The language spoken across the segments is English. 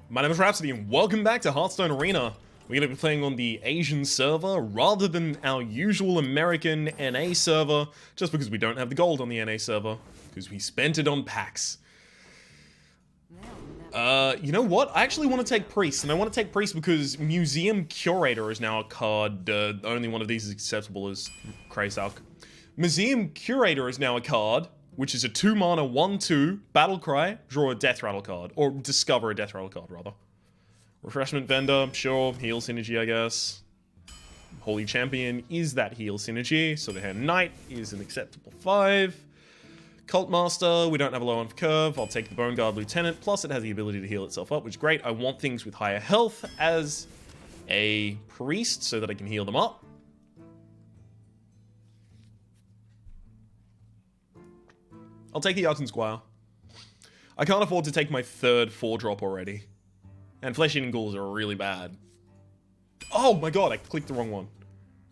My name is Rhapsody and welcome back to Hearthstone Arena. We're going to be playing on the Asian server rather than our usual American NA server, just because we don't have the gold on the NA server, because we spent it on packs. You know what? I actually want to take Priest, and I want to take Priest because Museum Curator is now a card. Only one of these is acceptable as Krasak. Museum Curator is now a card, which is a 2-mana 1/2 battle cry, draw a Death Rattle card, or discover a Death Rattle card, rather. Refreshment Vendor, sure, heal synergy, I guess. Holy Champion is that heal synergy, so the Hand Knight is an acceptable 5. Cult Master, we don't have a low on curve, I'll take the Bone Guard Lieutenant, plus it has the ability to heal itself up, which is great. I want things with higher health as a Priest so that I can heal them up. I'll take the Archon Squire. I can't afford to take my third 4-drop already. And Flesh-Eating Ghouls are really bad. Oh my god, I clicked the wrong one.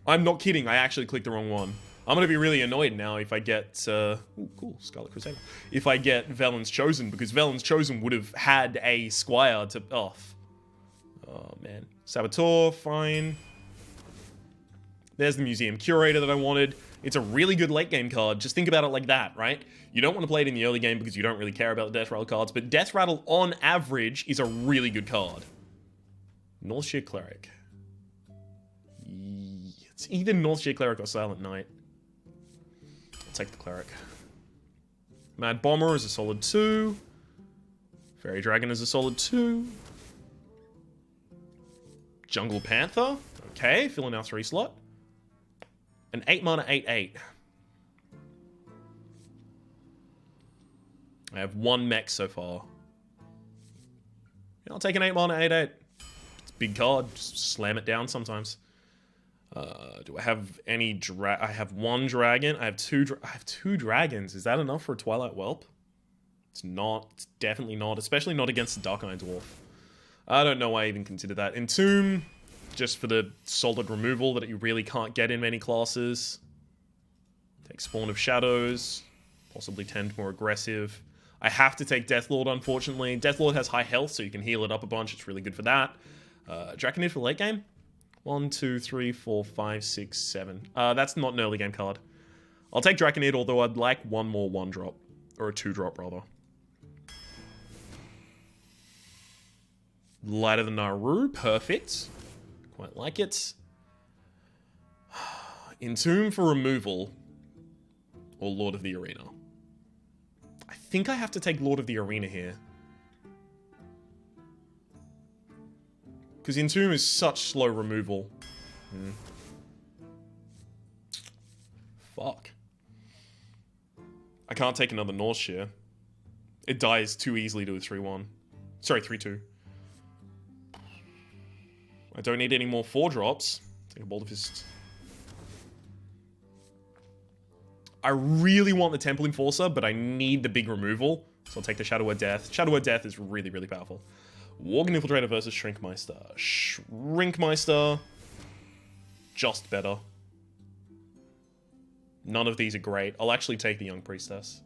I'm not kidding, I actually clicked the wrong one. I'm gonna be really annoyed now if I get, ooh, cool, Scarlet Crusader. If I get Velen's Chosen, because Velen's Chosen would have had a Squire to off. Oh man. Saboteur, fine. There's the Museum Curator that I wanted. It's a really good late game card. Just think about it like that, right? You don't want to play it in the early game because you don't really care about the Death Rattle cards, but Death Rattle on average is a really good card. Northshire Cleric. It's either Northshire Cleric or Silent Knight. I'll take the Cleric. Mad Bomber is a solid 2. Fairy Dragon is a solid 2. Jungle Panther. Okay, fill in our 3 slot. An 8-mana 8/8. I have 1 mech so far. Yeah, I'll take an 8-mana 8/8. It's a big card. Just slam it down sometimes. Do I have any I have 1 dragon. I have 2 dragons. Is that enough for a Twilight Whelp? It's not. It's definitely not. Especially not against the Dark Iron Dwarf. I don't know why I even consider that. Entomb, just for the solid removal that you really can't get in many classes. Take Spawn of Shadows. Possibly tend more aggressive. I have to take Deathlord, unfortunately. Deathlord has high health, so you can heal it up a bunch. It's really good for that. Draconid for late game? 1, 2, 3, 4, 5, 6, 7. That's not an early game card. I'll take Draconid, although I'd like 1 more 1-drop. Or a 2-drop, rather. Light of the Naru, perfect. Quite like it. Entomb for removal. Or Lord of the Arena. I think I have to take Lord of the Arena here. Because Entomb is such slow removal. Fuck. I can't take another Northshire. It dies too easily to a 3-1. Sorry, 3-2. I don't need any more 4-drops. Take a Boulder Fist. I really want the Temple Enforcer, but I need the big removal. So I'll take the Shadow of Death. Shadow of Death is really, really powerful. Worgen Infiltrator versus Shrinkmeister. Shrinkmeister. Just better. None of these are great. I'll actually take the Young Priestess.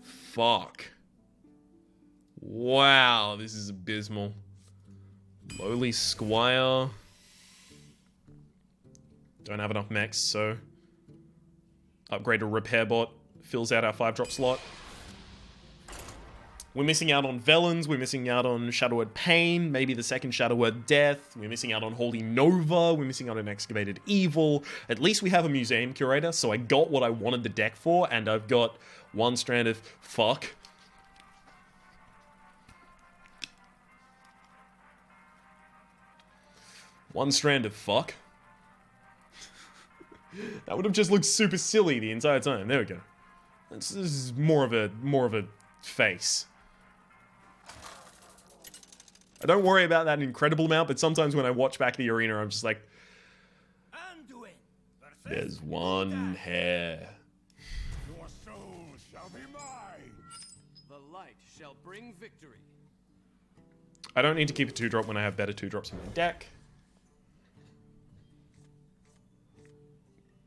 Fuck. Wow, this is abysmal. Lowly Squire. Don't have enough mechs, so... Upgrade a Repair Bot. Fills out our 5-drop slot. We're missing out on Velen's. We're missing out on Shadowword Pain. Maybe the second Shadowword Death. We're missing out on Holy Nova. We're missing out on Excavated Evil. At least we have a Museum Curator, so I got what I wanted the deck for, and I've got 1 strand of fuck. One strand of fuck. That would have just looked super silly the entire time. There we go. This is more of a face. I don't worry about that an incredible amount, but sometimes when I watch back the arena, I'm just like, there's 1 hair. Your soul shall be mine. The light shall bring victory. I don't need to keep a 2-drop when I have better 2-drops in my deck.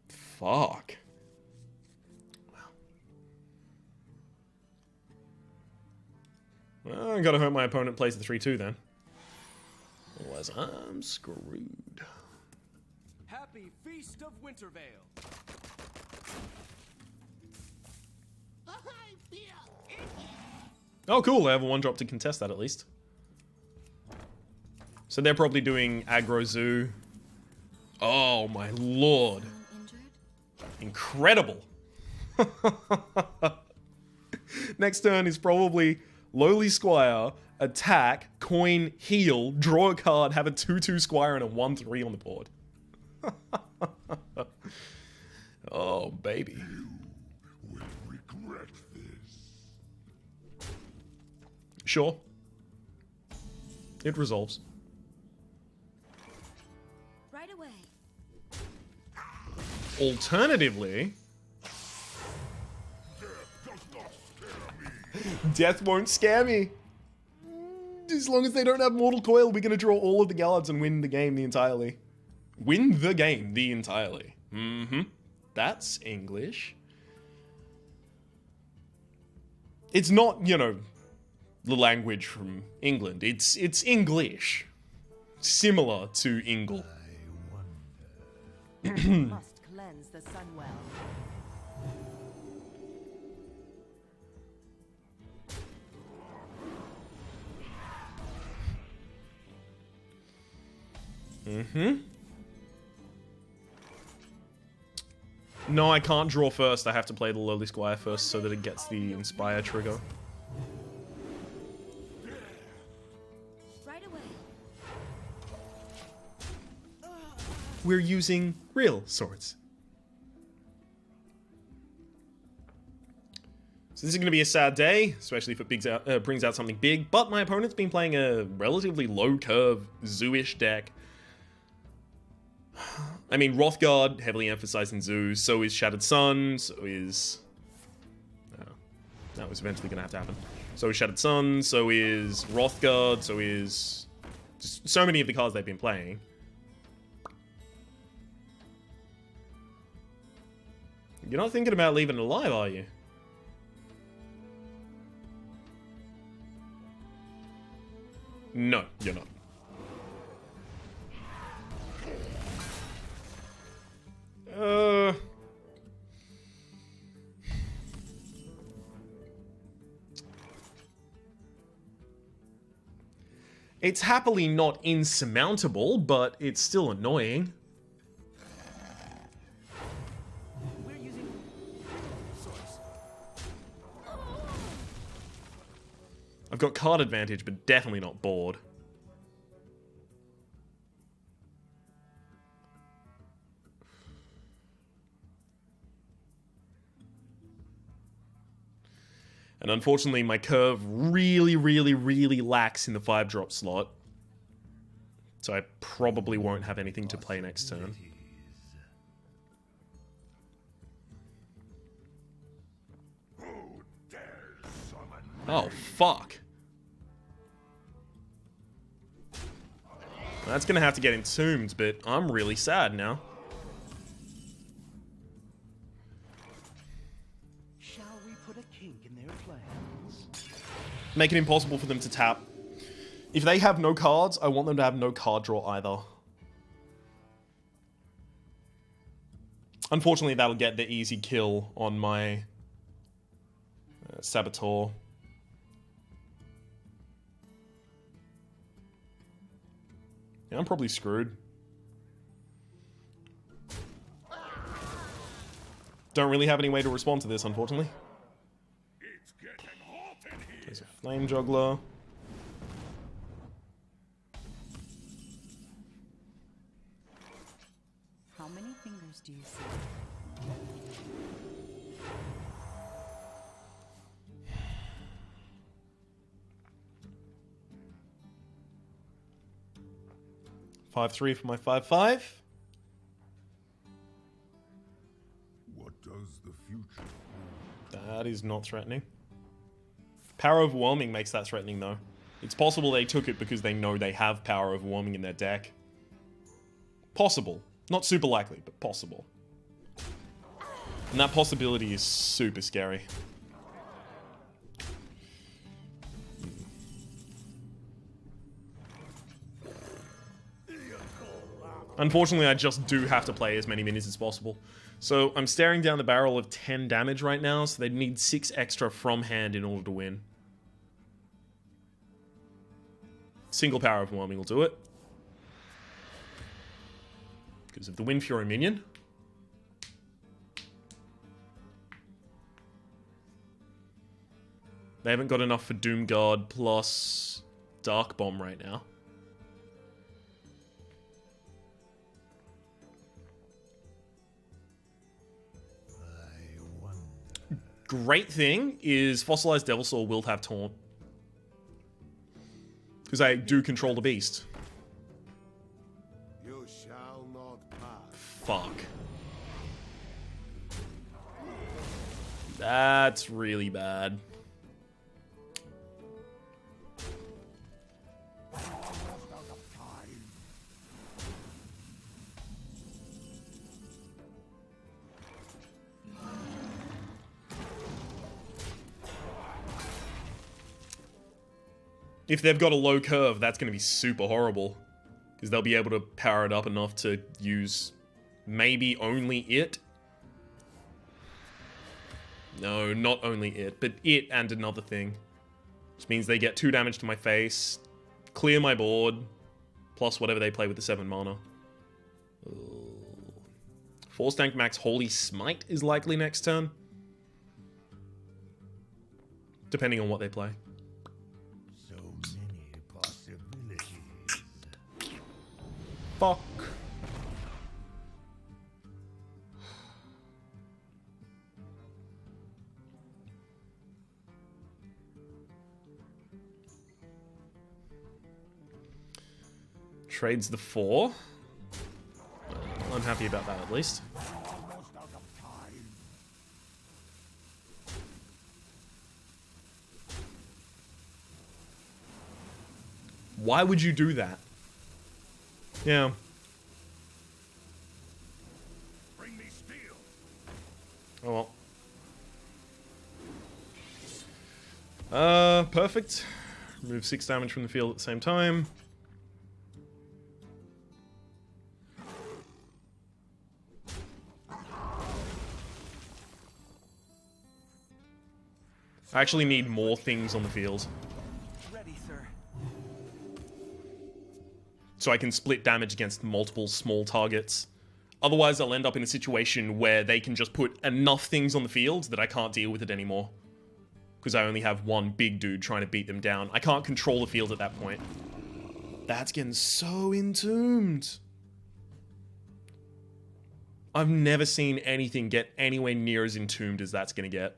Fuck. Wow. Well, I gotta hope my opponent plays the 3-2 then. Otherwise, I'm screwed. Happy Feast of Wintervale. Oh, cool. I have a 1-drop to contest that at least. So they're probably doing aggro zoo. Oh, my lord. Incredible. Next turn is probably Lowly Squire, attack, coin, heal, draw a card, have a 2-2 Squire and a 1-3 on the board. Oh, baby. Will regret this. Sure. It resolves. Right away. Alternatively, Death does not scare me. death won't scare me. As long as they don't have Mortal Coil, we're gonna draw all of the cards and win the game the entirely. Win the game the entirely. Mm-hmm. That's English. It's not, you know, the language from England. It's English. Similar to Ingle. Must cleanse the sun well. Mm-hmm. No, I can't draw first. I have to play the Lowly Squire first so that it gets the Inspire trigger. Right away. We're using real swords. So this is going to be a sad day, especially if it brings out something big, but my opponent's been playing a relatively low-curve, zoo-ish deck. I mean, Wrathguard, heavily emphasizing zoo, so is Shattered Sun, so is... that was eventually going to have to happen. So is Shattered Sun, so is Wrathguard, so is... just so many of the cards they've been playing. You're not thinking about leaving it alive, are you? No, you're not. It's happily not insurmountable, but it's still annoying. We're using swords. I've got card advantage, but definitely not board. And unfortunately, my curve really, really, really lacks in the 5-drop slot. So I probably won't have anything to play next turn. Who dares summon me? Oh, fuck. That's gonna have to get entombed, but I'm really sad now. Shall we put a kink in their plans? Make it impossible for them to tap. If they have no cards, I want them to have no card draw either. Unfortunately, that'll get the easy kill on my Saboteur. Yeah, I'm probably screwed. Don't really have any way to respond to this, unfortunately. It's getting hot in here. There's a Flame Juggler. How many fingers do you see? Five 3 for my 5/5. What does the future hold? That is not threatening. Power Overwhelming makes that threatening, though. It's possible they took it because they know they have Power Overwhelming in their deck. Possible. Not super likely, but possible. And that possibility is super scary. Unfortunately, I just do have to play as many minis as possible. So I'm staring down the barrel of 10 damage right now, so they'd need 6 extra from hand in order to win. Single power overwhelming will do it. Because of the Wind Fury minion. They haven't got enough for Doomguard plus Dark Bomb right now. Great thing is Fossilized Devilsaur will have Taunt. Because I do control the beast. You shall not pass. Fuck. That's really bad. If they've got a low curve, that's going to be super horrible. Because they'll be able to power it up enough to use maybe only it. No, not only it, but it and another thing. Which means they get 2 damage to my face, clear my board, plus whatever they play with the 7 mana. Force Tank Max Holy Smite is likely next turn. Depending on what they play. So many possibilities. Fuck. Trades the 4. I'm happy about that at least. Almost out of time. Why would you do that? Yeah. Bring me steel. Oh well. Perfect. Remove 6 damage from the field at the same time. I actually need more things on the field. Ready, sir. So I can split damage against multiple small targets. Otherwise, I'll end up in a situation where they can just put enough things on the field that I can't deal with it anymore. Because I only have one big dude trying to beat them down. I can't control the field at that point. That's getting so entombed. I've never seen anything get anywhere near as entombed as that's going to get.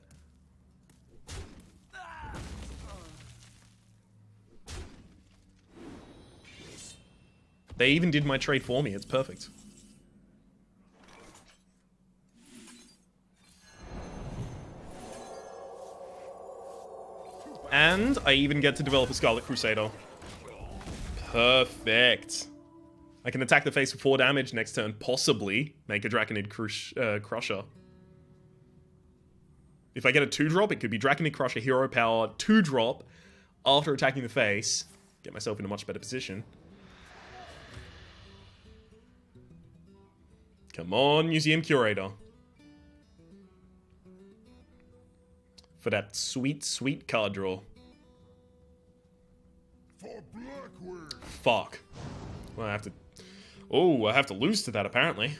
They even did my trade for me. It's perfect. And I even get to develop a Scarlet Crusader. Perfect. I can attack the face for 4 damage next turn, possibly make a Draconid Crusher. If I get a 2-drop, it could be Draconid Crusher, Hero Power, 2-drop, after attacking the face. Get myself in a much better position. Come on, Museum Curator. For that sweet, sweet card draw. For Blackwood. Fuck. Well, I have to... Oh, I have to lose to that, apparently.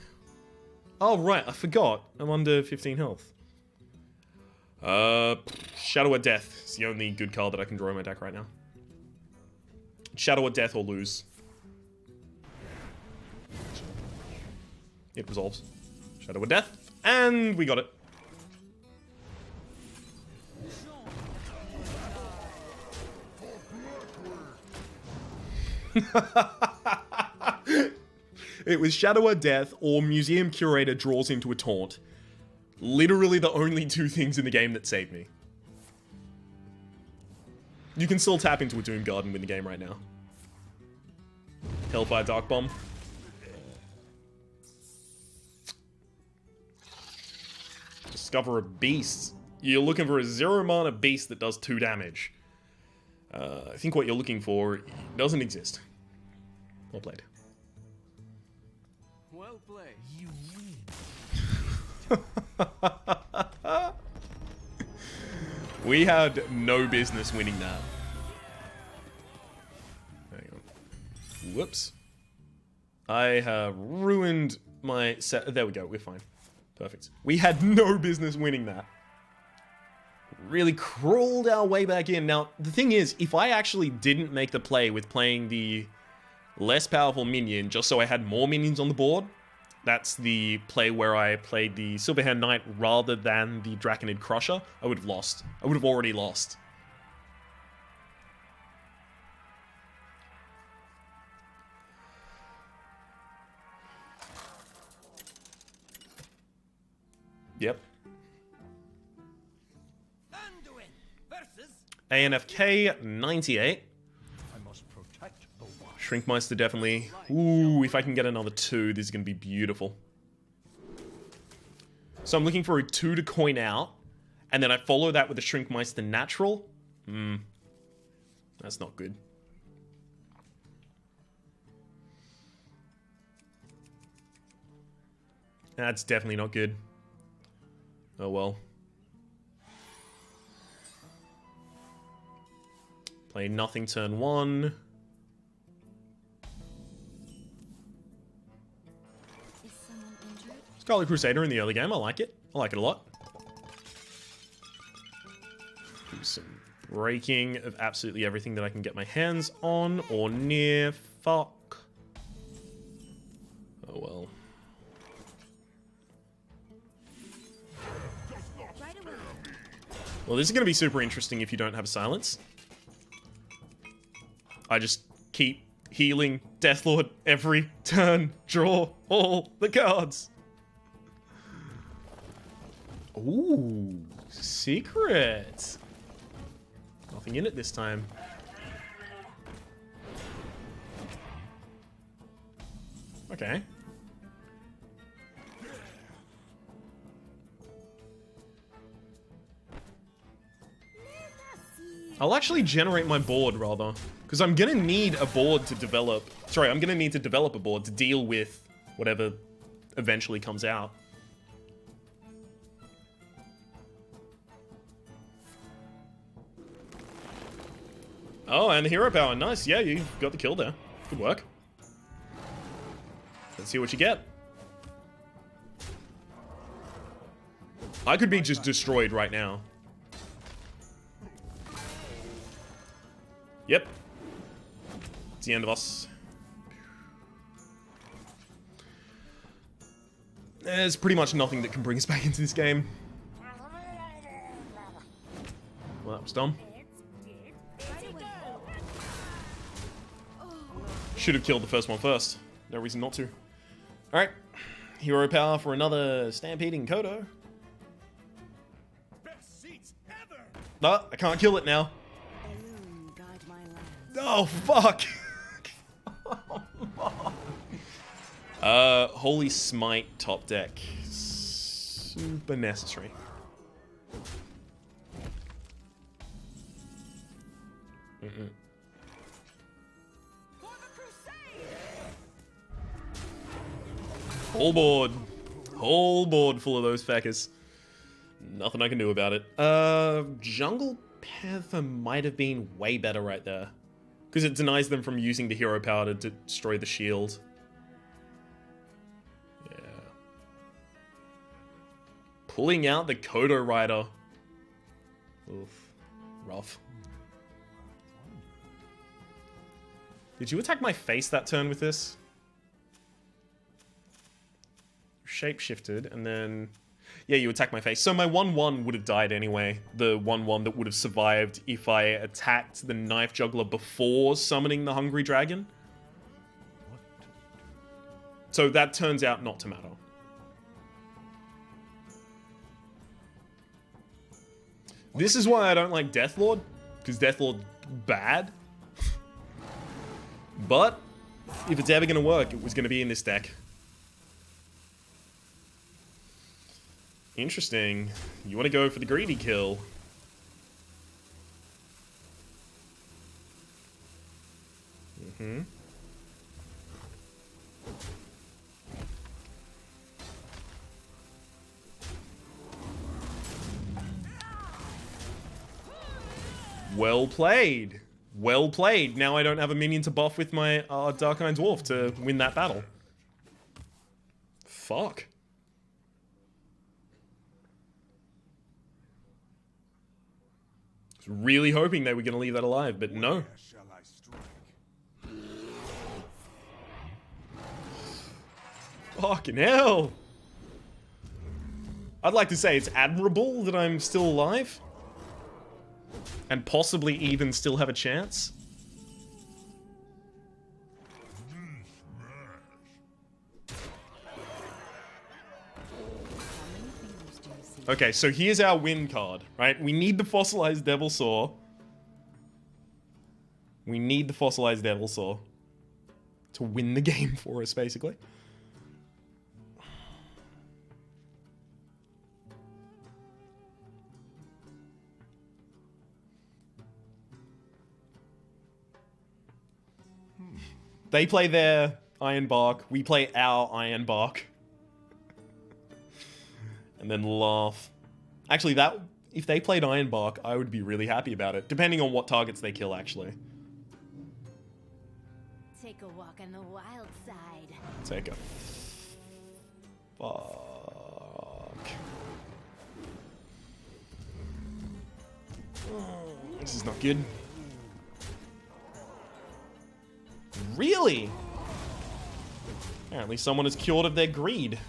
Oh, right, I forgot. I'm under 15 health. Shadow of Death is the only good card that I can draw in my deck right now. Shadow of Death or lose. It resolves. Shadow of Death, and we got it. It was Shadow of Death or Museum Curator draws into a taunt. Literally the only 2 things in the game that saved me. You can still tap into a Doomguard and win the game right now. Hellfire Dark Bomb. Discover a beast. You're looking for a 0 mana beast that does 2 damage. I think what you're looking for doesn't exist. Well played. Well played. You win. We had no business winning that. Hang on. Whoops. I have ruined my set. There we go. We're fine. Perfect. We had no business winning that. Really crawled our way back in. Now, the thing is, if I actually didn't make the play with playing the less powerful minion, just so I had more minions on the board, that's the play where I played the Silverhand Knight rather than the Draconid Crusher, I would have lost. I would have already lost. Yep. Anduin versus ANFK 98. I must protect the one. Shrinkmeister definitely. Ooh, if I can get another 2, this is going to be beautiful. So I'm looking for a 2 to coin out, and then I follow that with a Shrinkmeister natural. That's not good. That's definitely not good. Oh well. Play nothing turn 1. Is someone injured? Scarlet Crusader in the early game, I like it. I like it a lot. Do some breaking of absolutely everything that I can get my hands on or near. Fuck. Oh well. Right away. Well, this is going to be super interesting if you don't have a silence. I just keep healing Deathlord every turn. Draw all the cards. Ooh, secret. Nothing in it this time. Okay. I'll actually generate my board, rather. Because I'm going to need a board to develop... Sorry, I'm going to need to develop a board to deal with whatever eventually comes out. Oh, and the hero power. Nice. Yeah, you got the kill there. Good work. Let's see what you get. I could be just destroyed right now. Yep. It's the end of us. There's pretty much nothing that can bring us back into this game. Well, that was dumb. Should have killed the first one first. No reason not to. Alright. Hero power for another stampeding Kodo. Best seats ever. No, I can't kill it now. Balloon guide my lands. Oh, fuck. Holy Smite top deck. Super necessary. for the crusade. Whole board. Whole board full of those feckers. Nothing I can do about it. Jungle Panther might have been way better right there. Because it denies them from using the hero power to destroy the shield. Yeah. Pulling out the Kodo Rider. Oof. Rough. Did you attack my face that turn with this? Shapeshifted, and then... Yeah, you attack my face. So my 1-1 would have died anyway. The 1-1 that would have survived if I attacked the Knife Juggler before summoning the Hungry Dragon. So that turns out not to matter. This is why I don't like Deathlord, because Deathlord's bad. But if it's ever going to work, it was going to be in this deck. Interesting. You want to go for the greedy kill. Well played. Well played. Now I don't have a minion to buff with my Dark Iron Dwarf to win that battle. Fuck. I was really hoping they were going to leave that alive, but no. Where shall I strike? Fucking hell. I'd like to say it's admirable that I'm still alive. And possibly even still have a chance. Okay, so here's our win card, right? We need the Fossilized Devil Saw. We need the Fossilized Devil Saw to win the game for us, basically. They play their Iron Bark, we play our Iron Bark. And then laugh. Actually, that if they played Iron Bark, I would be really happy about it. Depending on what targets they kill, actually. Take a walk on the wild side. Take a... Fuck. This is not good. Really? Apparently someone is cured of their greed.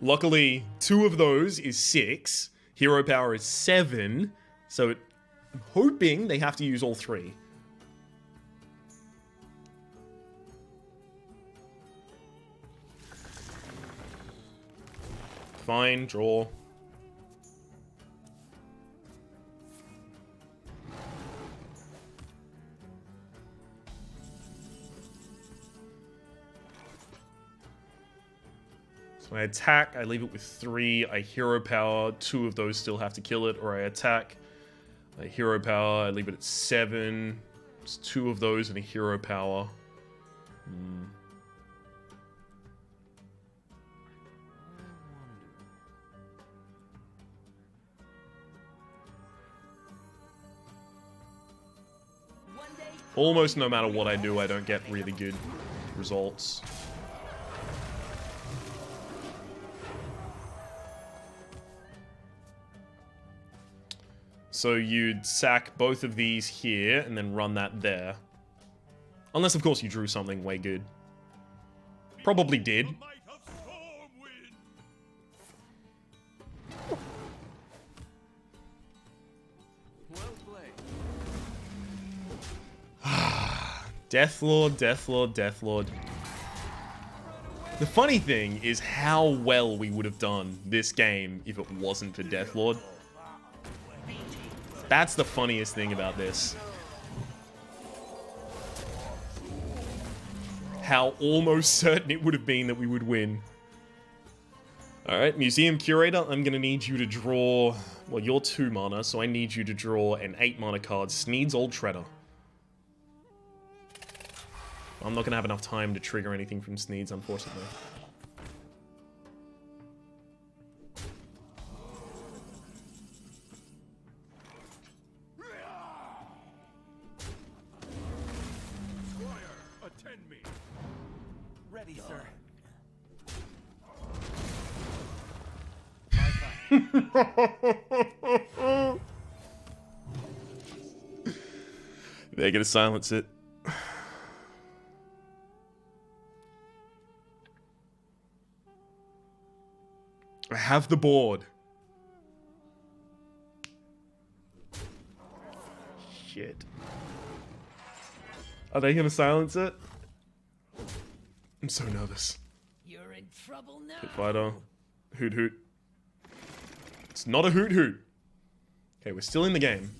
Luckily, 2 of those is 6. Hero power is 7. So I'm hoping they have to use all 3. Fine, draw. So I attack, I leave it with 3, I hero power, 2 of those still have to kill it, or I attack, I hero power, I leave it at 7, it's 2 of those and a hero power. Almost no matter what I do, I don't get really good results. So you'd sack both of these here and then run that there. Unless, of course, you drew something way good. Probably did. Deathlord, Deathlord, Deathlord. The funny thing is how well we would have done this game if it wasn't for Deathlord. That's the funniest thing about this. How almost certain it would have been that we would win. Alright, Museum Curator, I'm gonna need you to draw... Well, you're 2 mana, so I need you to draw an 8 mana card, Sneed's Old Treader. I'm not gonna have enough time to trigger anything from Sneed's, unfortunately. Attend me. Ready, sir. They're gonna silence it. I have the board. Shit. Are they gonna silence it? I'm so nervous. You're in trouble now. Pit fighter. Hoot hoot. It's not a hoot hoot. Okay, we're still in the game.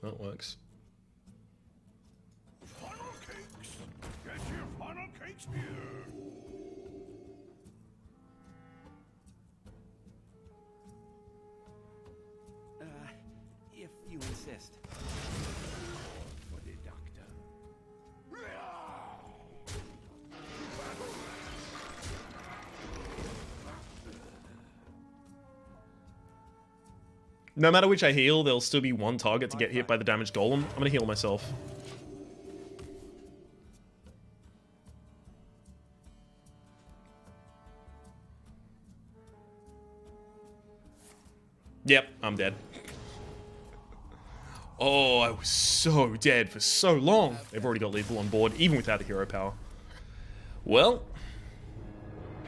That works. Funnel cakes. Get your funnel cakes here. If you insist. For the doctor. No matter which I heal, there'll still be one target to get hit by the damaged golem. I'm gonna heal myself. Yep, I'm dead. Oh, I was so dead for so long. They've already got lethal on board, even without the hero power. Well,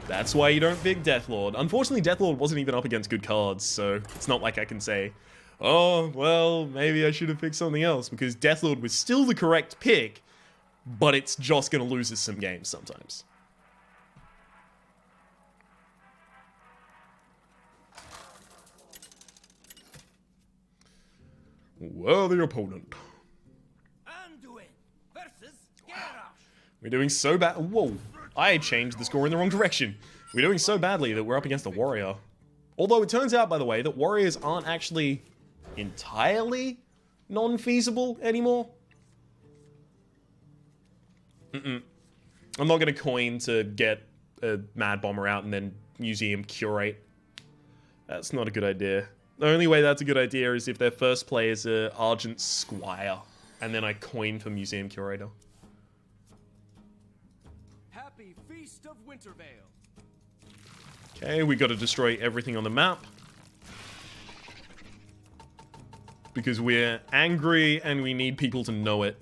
that's why you don't pick Deathlord. Unfortunately, Deathlord wasn't even up against good cards, so it's not like I can say, oh, well, maybe I should have picked something else, because Deathlord was still the correct pick, but it's just going to lose us some games sometimes. Worthy opponent. Anduin versus Garrosh. We're doing so bad. Whoa. I changed the score in the wrong direction. We're doing so badly that we're up against a warrior. Although it turns out, by the way, that warriors aren't actually entirely non-feasible anymore. I'm not going to coin to get a Mad Bomber out and then Museum Curate. That's not a good idea. The only way that's a good idea is if their first play is a Argent Squire, and then I coin for Museum Curator. Happy Feast of Wintervale. Okay, we got to destroy everything on the map. Because we're angry and we need people to know it.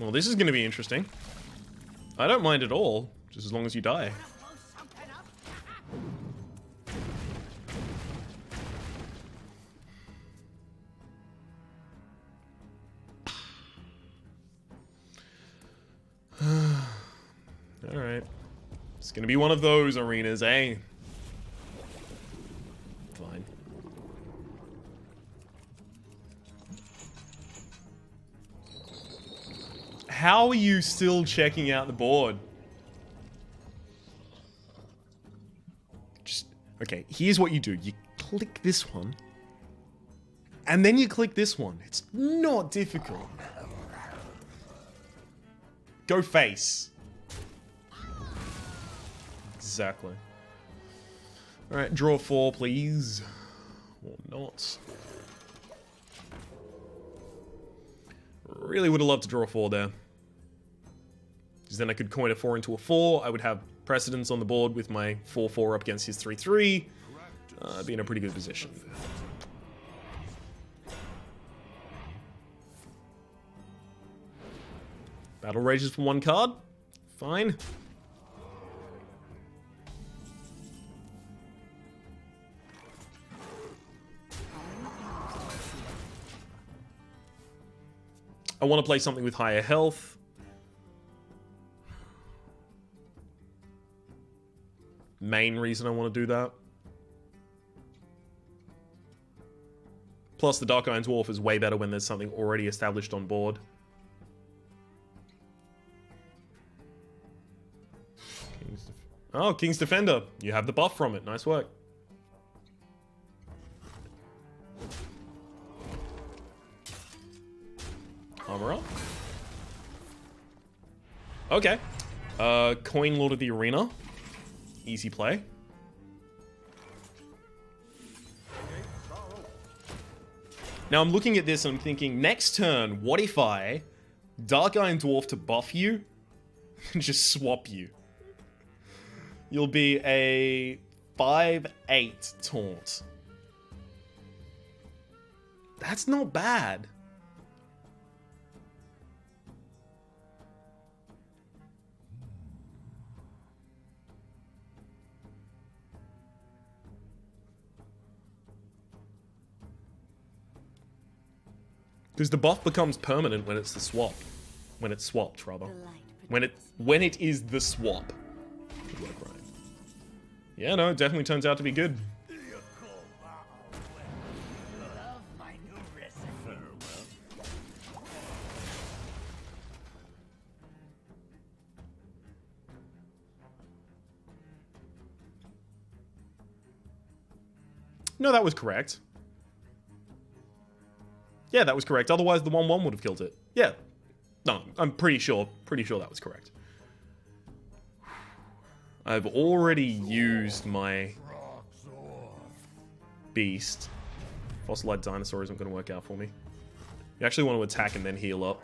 Well, this is going to be interesting. I don't mind at all, just as long as you die. Alright. It's going to be one of those arenas, eh? Fine. How are you still checking out the board? Just, okay, here's what you do. You click this one, and then you click this one. It's not difficult. Go face. Exactly. Alright, draw 4, please. Or not. Really would have loved to draw 4 there. Because then I could coin a 4 into a 4. I would have precedence on the board with my 4-4 up against his 3-3. I'd be in a pretty good position. Battle rages for 1 card. Fine. I want to play something with higher health. Main reason I want to do that. Plus, the Dark Iron Dwarf is way better when there's something already established on board. Oh, King's Defender. You have the buff from it. Nice work. Armor up. Okay. Coin Lord of the Arena. Easy play. Now I'm looking at this and I'm thinking, next turn, what if I Dark Iron Dwarf to buff you and just swap you? You'll be a 5/8 taunt. That's not bad. Because the buff becomes permanent when it's the swap. When it's swapped, rather. When it is the swap. Good work, Ryan. Yeah, no, it definitely turns out to be good. Love my new recipe. No, that was correct. Yeah, that was correct. Otherwise, the 1/1 would have killed it. Yeah. No, I'm pretty sure that was correct. I've already used my beast. Fossilized dinosaur isn't going to work out for me. You actually want to attack and then heal up.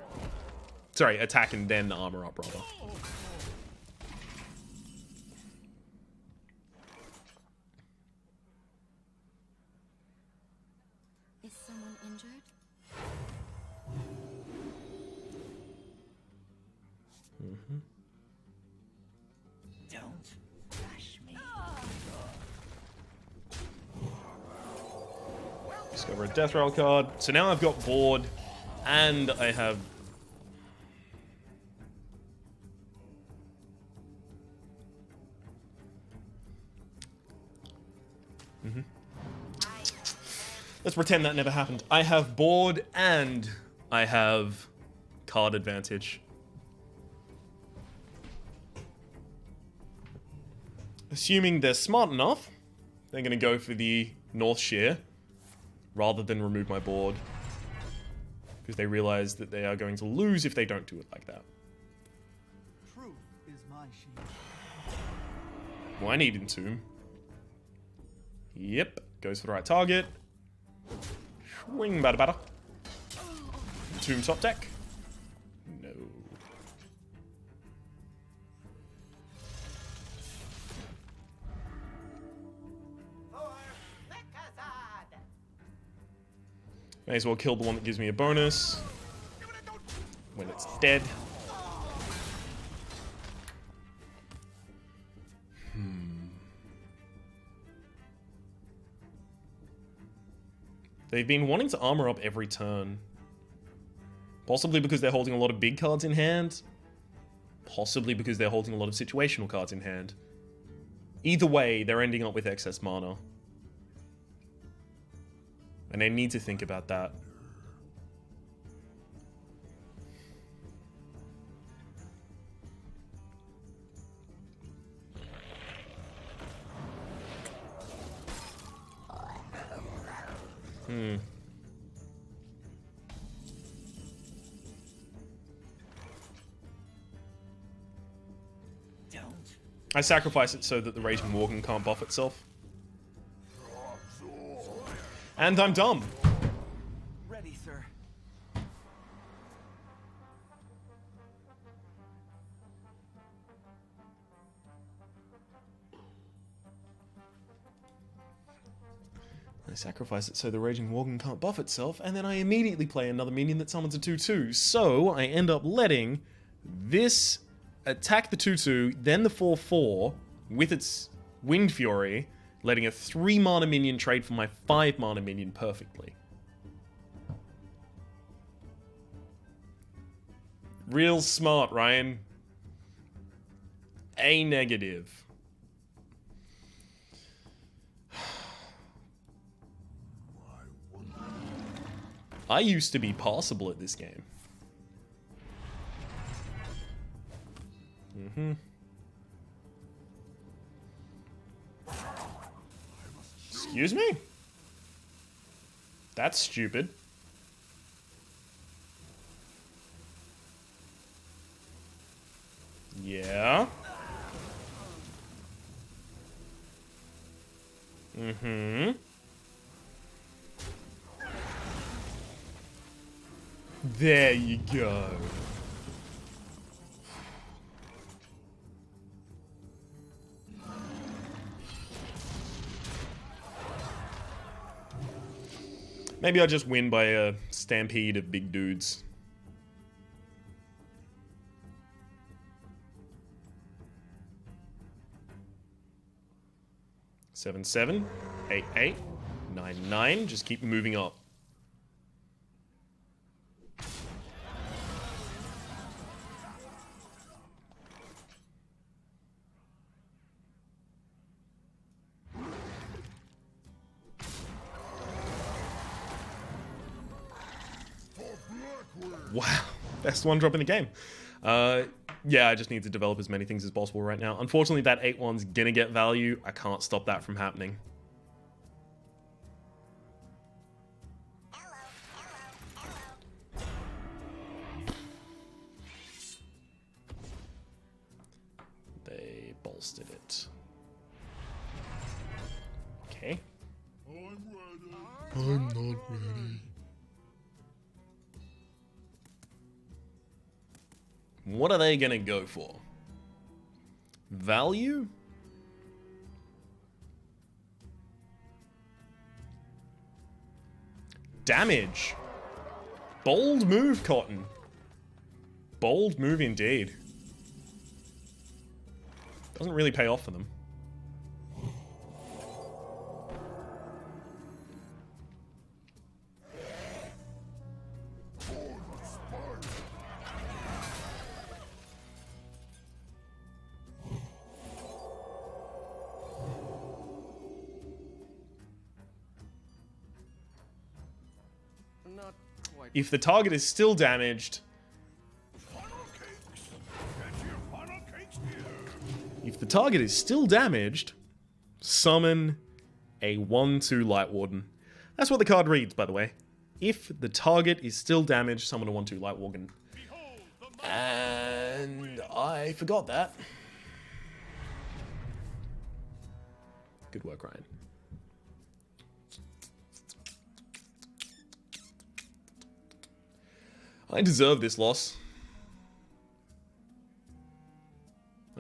Sorry, attack and then armor up, rather. Is someone injured? Don't rush me. Discover a death rattle card. So now I've got board, and I have... Let's pretend that never happened. I have board, and I have card advantage. Assuming they're smart enough, they're going to go for the North Shear rather than remove my board, because they realize that they are going to lose if they don't do it like that. Truth is my shield. Well, I need Entomb. Yep, goes for the right target. Swing, bada bada. Entomb top deck. No. May as well kill the one that gives me a bonus when it's dead. They've been wanting to armor up every turn. Possibly because they're holding a lot of big cards in hand. Possibly because they're holding a lot of situational cards in hand. Either way, they're ending up with excess mana. And I need to think about that. Don't. I sacrifice it so that the Raging Worgen can't buff itself. And I'm dumb. Ready, sir. I sacrifice it so the Raging Worgen can't buff itself, and then I immediately play another minion that summons a 2/2. So I end up letting this attack the 2/2, then the 4/4 with its Wind Fury, letting a 3 mana minion trade for my 5 mana minion perfectly. Real smart, Ryan. A negative. I used to be passable at this game. Excuse me? That's stupid. Yeah. There you go. Maybe I just win by a stampede of big dudes. Seven, 7, 8, 8, 9, 9. Just keep moving up. Wow, best one drop in the game. Yeah, I just need to develop as many things as possible right now. Unfortunately, that 8/1's gonna get value. I can't stop that from happening. Okay. I'm not ready. What are they gonna go for? Value? Damage. Bold move, Cotton. Bold move indeed. Doesn't really pay off for them. Not quite. If the target is still damaged, Funnel cakes. Get your funnel cakes here. summon a 1/2 Light Warden. That's what the card reads, by the way. If the target is still damaged, summon a 1/2 Light Warden. And I forgot that. Good work, Ryan. I deserve this loss.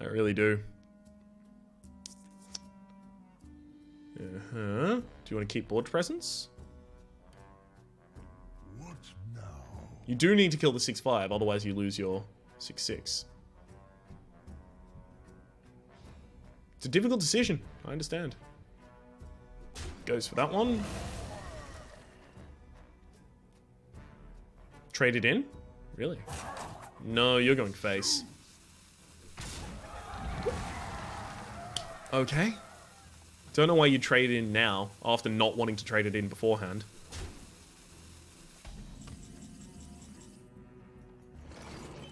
I really do. Do you want to keep board presence? What now? You do need to kill the 6/5, otherwise you lose your 6/6. It's a difficult decision, I understand. Goes for that one. Trade it in? Really? No, you're going face. Okay. Don't know why you trade it in now, after not wanting to trade it in beforehand.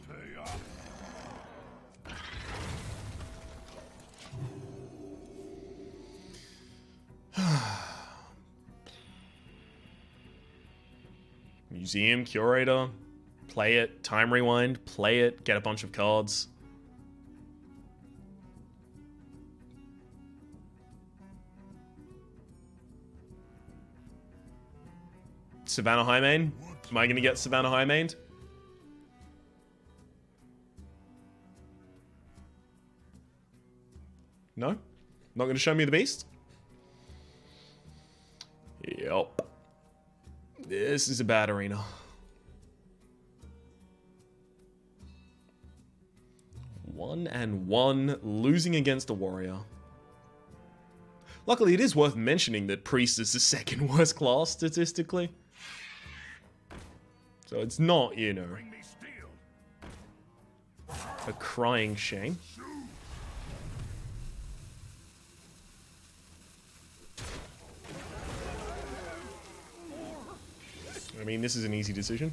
Pay up. Museum, Curator, play it, Time Rewind, play it, get a bunch of cards. Savannah Highmane? Am I going to get Savannah Highmane? No? Not going to show me the beast? Yup. This is a bad arena. One and one, losing against a warrior. Luckily, it is worth mentioning that Priest is the second worst class statistically. So it's not, you know, Bring me steel. a crying shame. I mean, this is an easy decision.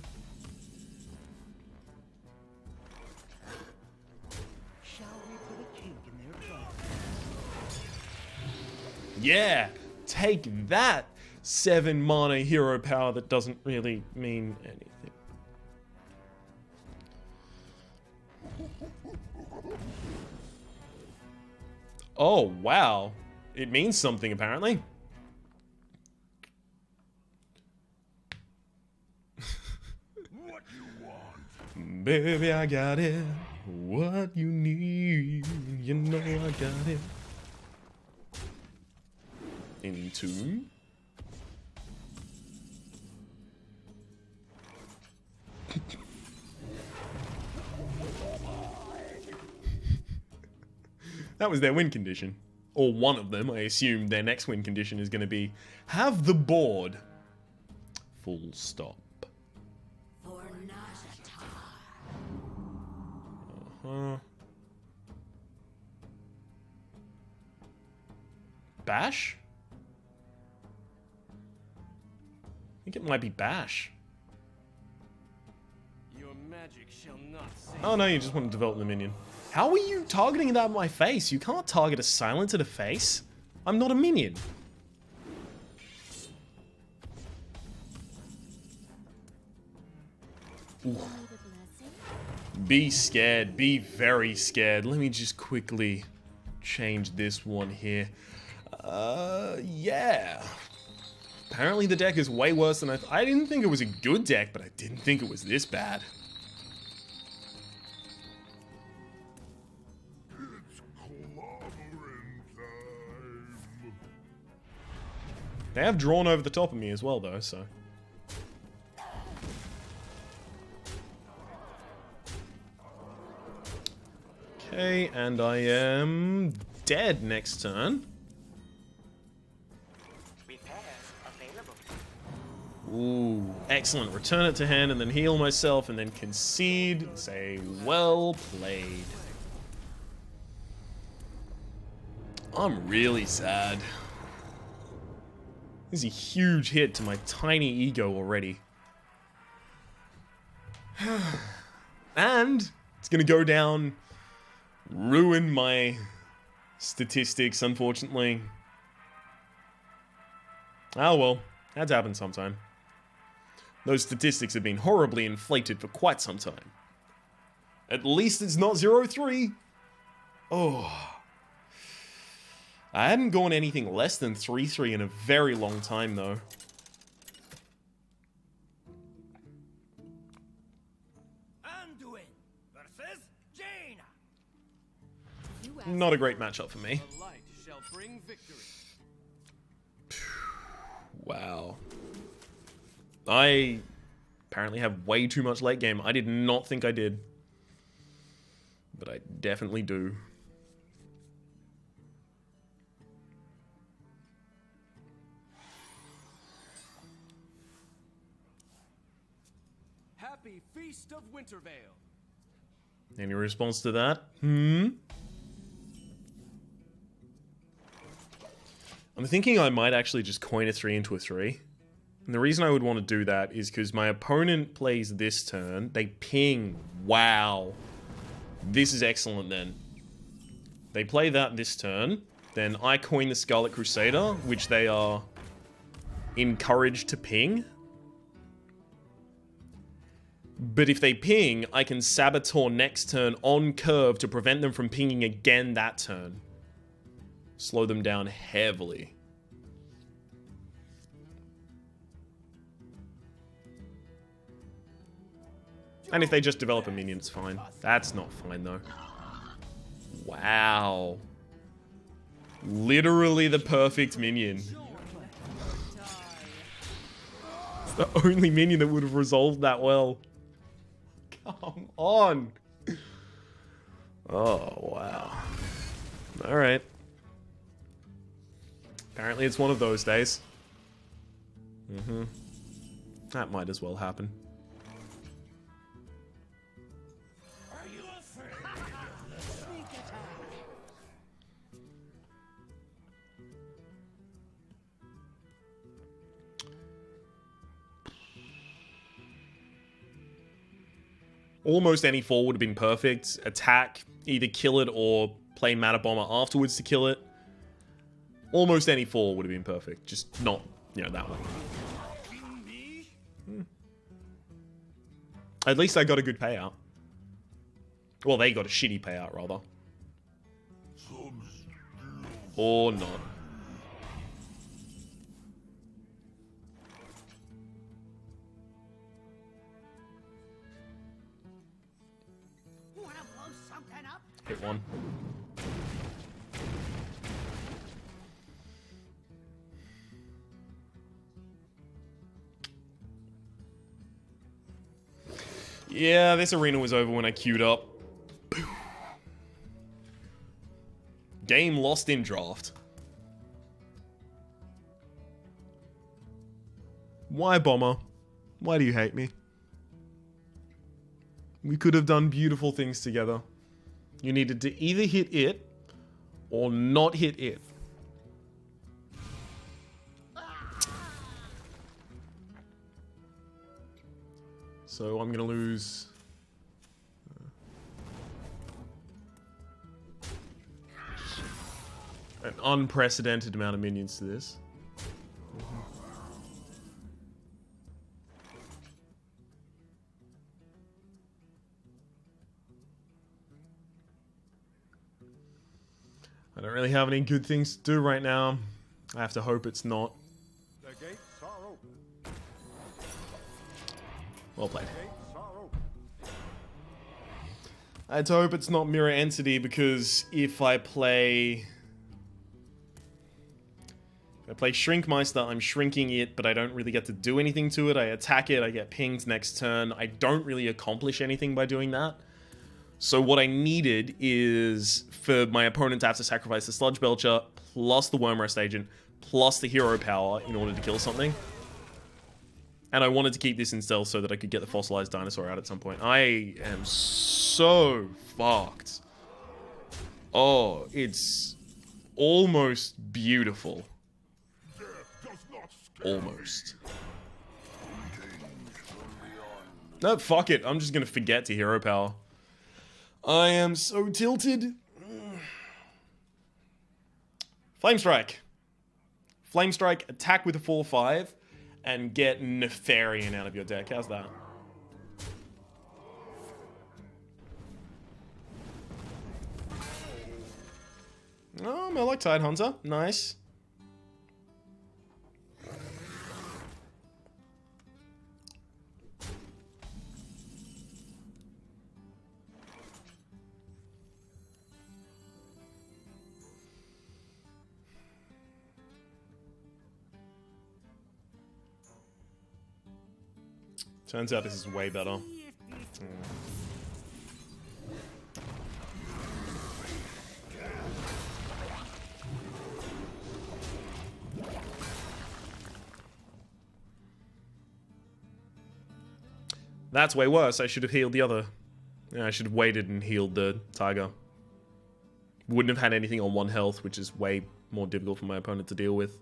Shall we put a kink in their plans? Yeah! Take that! 7 mana hero power that doesn't really mean anything. Oh, wow. It means something, apparently. What you want? Baby, I got it. What you need, you know I got it. Into. That was their win condition. Or one of them. I assume their next win condition is going to be have the board. Full stop. For Najata. Bash? I think it might be Bash. Your magic shall not save. Oh no, you just want to develop the minion. How are you targeting that at my face? You can't target a silence at a face. I'm not a minion. Ooh. Need a blessing? Be scared. Be very scared. Let me just quickly change this one here. Yeah. Apparently the deck is way worse than I didn't think it was a good deck, but I didn't think it was this bad. It's clobbering time. They have drawn over the top of me as well, though, so... Okay, and I am dead next turn. Ooh, excellent. Return it to hand and then heal myself and then concede. Say, well played. I'm really sad. This is a huge hit to my tiny ego already. And it's gonna go down, ruin my statistics, unfortunately. Oh well, that's happened sometime. Those statistics have been horribly inflated for quite some time. At least it's not 0-3. Oh. I hadn't gone anything less than 3-3 in a very long time, though. Anduin versus Jaina. Not a great matchup for me. The light shall bring victory. Wow. I apparently have way too much late game. I did not think I did. But I definitely do. Happy Feast of Wintervale. Any response to that? I'm thinking I might actually just coin a 3 into a 3. And the reason I would want to do that is because my opponent plays this turn. They ping. Wow. This is excellent then. They play that this turn. Then I coin the Scarlet Crusader, which they are encouraged to ping. But if they ping, I can Saboteur next turn on curve to prevent them from pinging again that turn. Slow them down heavily. And if they just develop a minion, it's fine. That's not fine, though. Wow. Literally the perfect minion. It's the only minion that would have resolved that well. Come on. Oh, wow. Alright. Apparently it's one of those days. That might as well happen. Are you afraid? Almost any fall would have been perfect. Attack, either kill it or play Mana Bomber afterwards to kill it. Almost any fall would have been perfect. Just not, you know, that one. At least I got a good payout. Well, they got a shitty payout, rather. Or not. Wanna blow something up? Hit one. Yeah, this arena was over when I queued up. Game lost in draft. Why, Bomber? Why do you hate me? We could have done beautiful things together. You needed to either hit it or not hit it. So I'm gonna lose an unprecedented amount of minions to this. I don't really have any good things to do right now. I have to hope it's not. The gates are open. Well played. The gates are open. I had to hope it's not Mirror Entity, because if I play Shrinkmeister, I'm shrinking it, but I don't really get to do anything to it. I attack it, I get pinged next turn. I don't really accomplish anything by doing that. So what I needed is for my opponent to have to sacrifice the Sludge Belcher, plus the Wormrest Agent, plus the Hero Power in order to kill something. And I wanted to keep this in stealth so that I could get the Fossilized Dinosaur out at some point. I am so fucked. Oh, it's almost beautiful. Almost. No, fuck it. I'm just gonna forget to Hero Power. I am so tilted. Flame Strike. Flame Strike, attack with a 4/5, and get Nefarian out of your deck. How's that? Oh, I like Tide Hunter. Nice. Turns out this is way better. That's way worse. I should have healed the other. Yeah, I should have waited and healed the tiger. Wouldn't have had anything on 1 health, which is way more difficult for my opponent to deal with.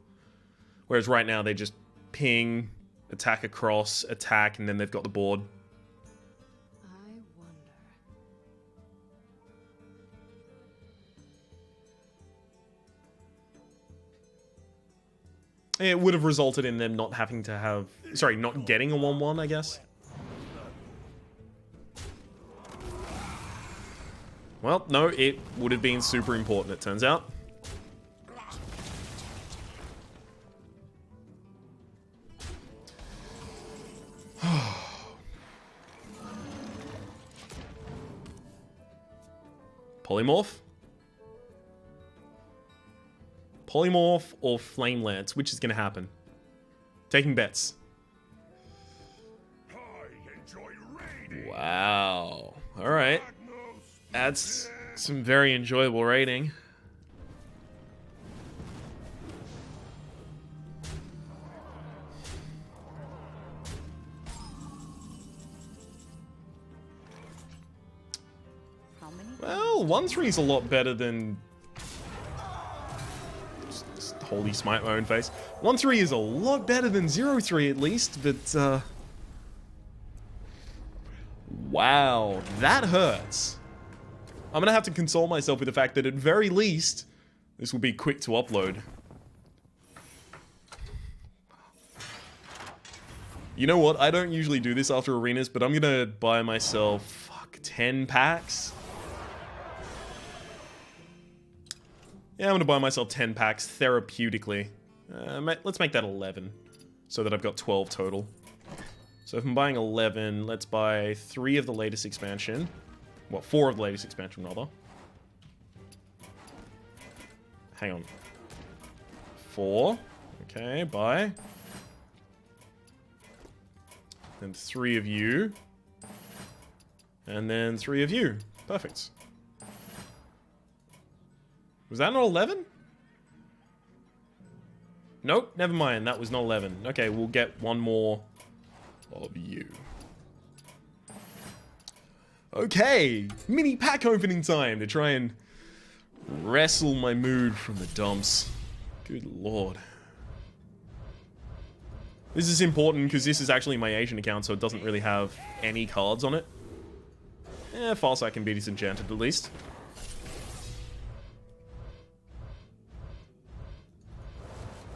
Whereas right now they just ping, attack across, attack, and then they've got the board. I wonder. It would have resulted in them not having to have... Sorry, not getting a 1/1, I guess. Well, no, it would have been super important, it turns out. Polymorph? Polymorph or Flame Lance? Which is going to happen? Taking bets. I enjoy raiding. Wow. Alright. That's some very enjoyable raiding. How many? Well, 1/3 is a lot better than... Just holy smite my own face. 1/3 is a lot better than 0/3 at least, but wow, that hurts. I'm gonna have to console myself with the fact that at very least, this will be quick to upload. You know what? I don't usually do this after arenas, but I'm gonna buy myself, 10 packs? Yeah, I'm gonna buy myself 10 packs therapeutically. Let's make that 11, so that I've got 12 total. So if I'm buying 11, let's buy 3 of the latest expansion. Well, 4 of the latest expansion, rather. Hang on. 4. Okay, buy. Then 3 of you. And then 3 of you. Perfect. Was that not 11? Nope, never mind. That was not 11. Okay, we'll get 1 more of you. Okay, mini pack opening time to try and wrestle my mood from the dumps. Good lord. This is important because this is actually my Asian account, so it doesn't really have any cards on it. Farsight can be disenchanted at least.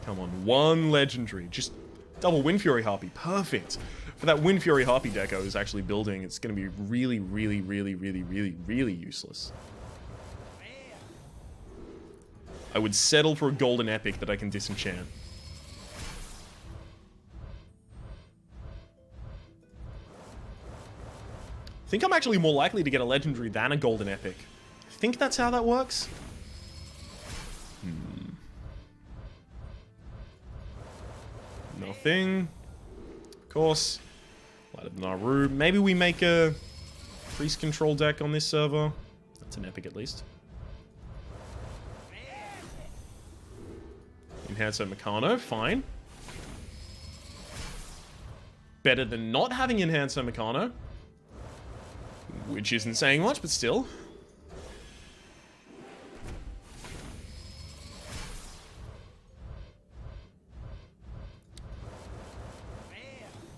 Come on, 1 legendary. Just double Wind Fury Harpy. Perfect. For that Wind Fury Harpy deck I was actually building, it's going to be really, really, really, really, really, really useless. I would settle for a golden epic that I can disenchant. I think I'm actually more likely to get a legendary than a golden epic. I think that's how that works. Nothing. Of course. Light of Naru. Maybe we make a priest control deck on this server. That's an epic at least. Enhancer Meccano, fine. Better than not having Enhancer Meccano. Which isn't saying much, but still.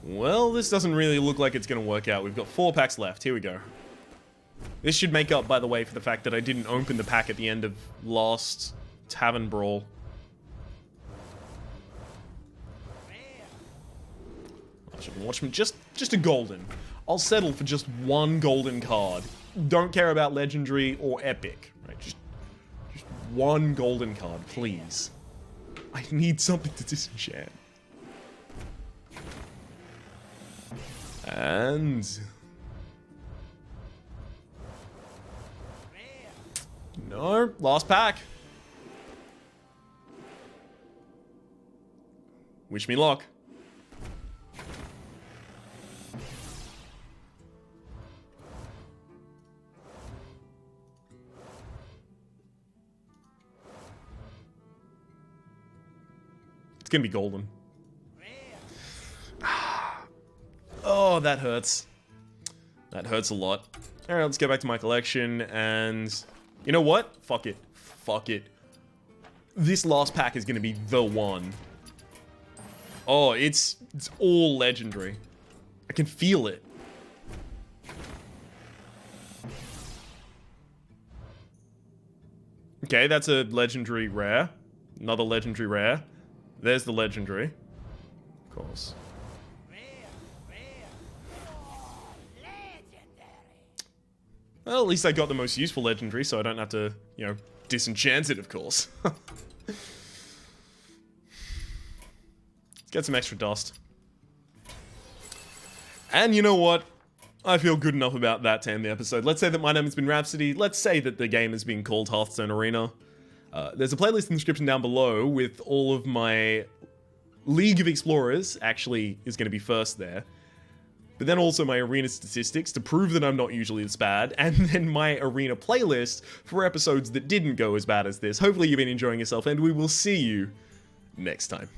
Well, this doesn't really look like it's going to work out. We've got 4 packs left. Here we go. This should make up, by the way, for the fact that I didn't open the pack at the end of last Tavern Brawl. I should watch me. Just a golden. I'll settle for just 1 golden card. Don't care about legendary or epic. Right? Just 1 golden card, please. I need something to disenchant. And... no, last pack. Wish me luck. It's gonna be golden. Oh, that hurts. That hurts a lot. Alright, let's go back to my collection, and... you know what? Fuck it. Fuck it. This last pack is gonna be the one. Oh, it's all legendary. I can feel it. Okay, that's a legendary rare. Another legendary rare. There's the legendary. Of course. Well, at least I got the most useful legendary, so I don't have to, you know, disenchant it, of course. Let's get some extra dust. And you know what? I feel good enough about that to end the episode. Let's say that my name has been Rhapsody. Let's say that the game has been called Hearthstone Arena. There's a playlist in the description down below with all of my League of Explorers. Actually, is going to be first there. But then also my arena statistics to prove that I'm not usually this bad, and then my arena playlist for episodes that didn't go as bad as this. Hopefully you've been enjoying yourself, and we will see you next time.